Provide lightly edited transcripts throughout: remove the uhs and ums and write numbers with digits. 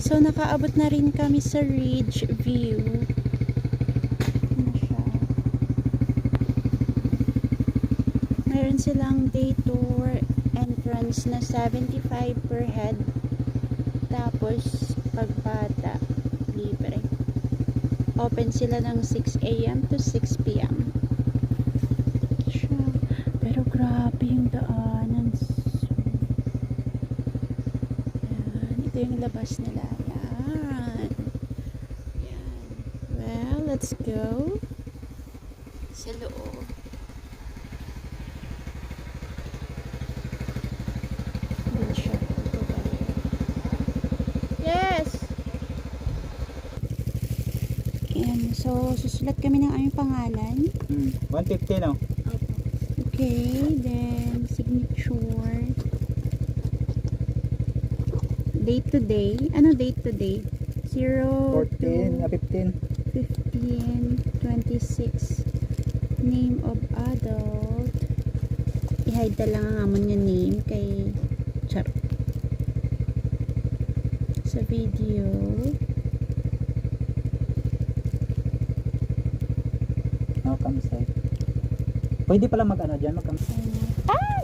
So, nakaabot na rin kami sa Ridge View. Ano siya? Meron silang day tour entrance na 75 per head. Tapos, pagbata, libre. Open sila ng 6 AM to 6 PM. Siya. Pero grabe yung daanan. Yan. Ito yung labas nila. Yan. Yan. Well, let's go sa loob. Dun siya. Yes! Yan. So, susulat kami ng aming pangalan. 150 no? Okay, then signature. Date today. Ano date today? 0 14, 15. 15, 26. Name of adult. I-hide na lang ang amon yung name kay Char. Sa video. No, campsite. Pwede pala mag-ano dyan, mag-campsite. Ay!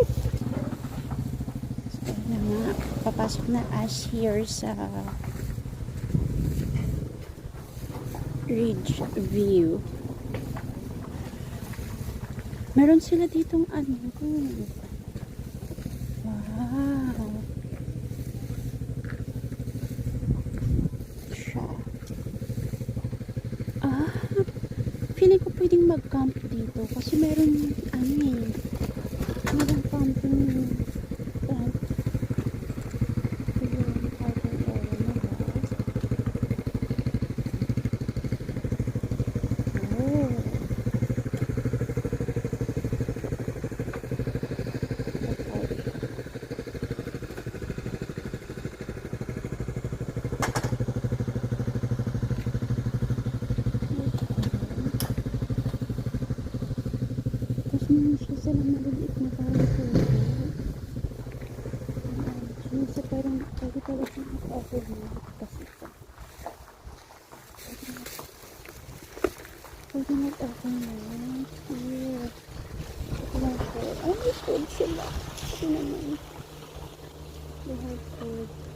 So, na nga. Papasok na as here sa Ridge View. Meron sila ditong ano. Wow. Siya. Feeling ko pwedeng mag-camp dito kasi meron ano eh. Meron camping. Meron siya silang maliliit na bahay po. Siya parang pwede pala siya mag-offer mo kasi ito. Pwede mag-offer mo. Here. Ito lang po. Ay, may food sila. Ito naman. They have food.